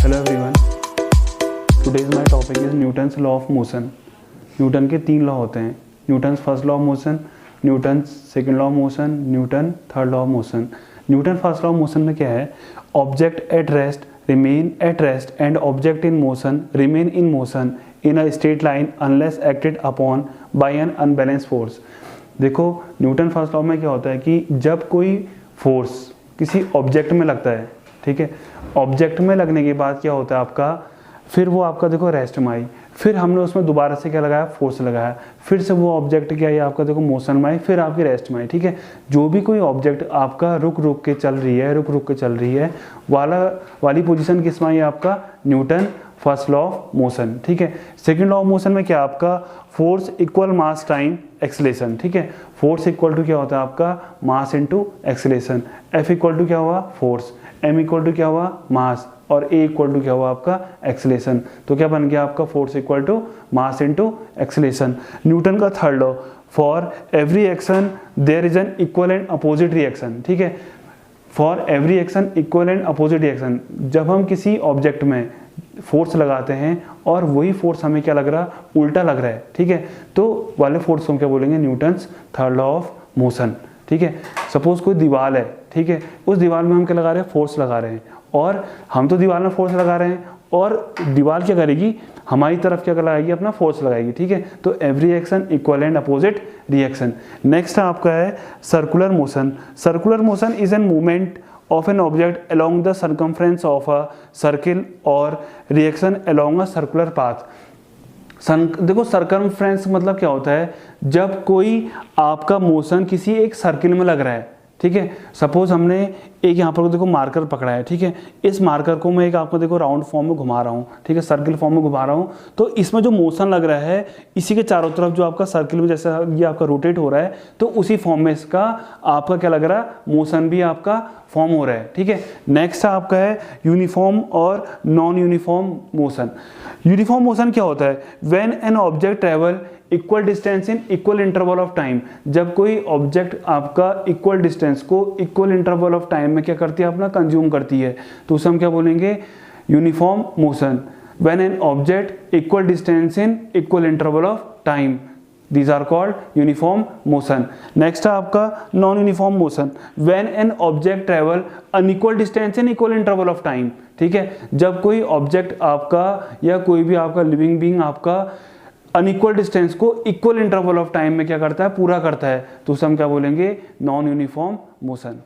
Hello everyone, today's my topic is Newton's law of motion. Newton के 3 law होते हैं, Newton's first law of motion, Newton second law of motion, Newton third law of motion. Newton first law of motion में क्या है? Object at rest remain at rest and object in motion remain in motion in a straight line unless acted upon by an unbalance force. देखो, Newton first law में क्या होता है कि जब कोई फोर्स किसी ऑब्जेक्ट में लगता है, ठीक है, ऑब्जेक्ट में लगने के बाद क्या होता है आपका, फिर वो आपका देखो रेस्ट में आई, फिर हमने उसमें दोबारा से क्या लगाया, फोर्स लगाया, फिर से वो ऑब्जेक्ट क्या है आपका देखो मोशन में आई, फिर आपकी रेस्ट में आई। ठीक है, जो भी कोई ऑब्जेक्ट आपका रुक रुक के चल रही है वाली पोजीशन किस में आई आपका? Newton first law of motion. ठीक है, सेकंड लॉ ऑफ मोशन में क्या आपका? Force equal mass time acceleration. ठीक है, फोर्स इक्वल टू क्या होता है आपका? Mass into acceleration. F equal to क्या हुआ? फोर्स। एम इक्वल टू क्या हुआ? मास। और ए इक्वल टू क्या हुआ आपका? एक्सेलरेशन। तो क्या बन गया आपका? Force equal to mass into acceleration. Newton का third law, for every action there is an equal and opposite reaction. ठीक है, for every action equal and opposite reaction. जब हम किसी ऑब्जेक्ट में फोर्स लगाते हैं और वही फोर्स हमें क्या लग रहा? उल्टा लग रहा है। ठीक है, तो वाले फोर्स को क्या बोलेंगे? Newton's third law of motion. ठीक है, सपोज कोई दीवार है, ठीक है, उस दीवार में हम क्या लगा रहे हैं? फोर्स लगा रहे हैं, और हम तो दीवार में फोर्स लगा रहे हैं और दीवार क्या करेगी? हमारी तरफ क्या लगाएगी? अपना फोर्स लगाएगी। ठीक है, तो every action equal and opposite reaction. Next आपका है circular motion. Circular motion is an movement of an object along the circumference of a circle or reaction along a circular path। देखो, सर्कमफ्रेंस मतलब क्या होता है? जब कोई आपका मोशन किसी एक सर्किल में लग रहा है, ठीक है, सपोज हमने एक यहाँ पर देखो मार्कर पकड़ा है, ठीक है, इस मार्कर को मैं एक आपको देखो राउंड फॉर्म में घुमा रहा हूँ, ठीक है, सर्किल फॉर्म में घुमा रहा हूँ, तो इसमें जो मोशन लग रहा है इसी के चारों तरफ जो आपका सर्किल में जैसा ये आपका रोटेट हो रहा है, तो उसी फॉर्म में इसका आपका क्या लग रहा है? मोशन भी आपका फॉर्म हो रहा है। ठीक है, नेक्स्ट आपका है यूनिफॉर्म और non uniform motion. Uniform motion क्या होता है? When an object travel equal distance in equal interval of time. जब कोई ऑब्जेक्ट आपका इक्वल डिस्टेंस को इक्वल इंटरवल ऑफ टाइम में क्या करती है? अपना कंज्यूम करती है, तो उसे हम क्या बोलेंगे? Uniform motion. When an object equal distance in equal interval of time, these are called uniform motion। next है आपका non uniform motion। when an object travel unequal distance in equal interval of time। ठीक है, जब कोई object आपका या कोई भी आपका लिविंग बीइंग आपका अनइक्वल डिस्टेंस को इक्वल इंटरवल ऑफ टाइम में क्या करता है? पूरा करता है, तो उसे हम क्या बोलेंगे? Non uniform motion.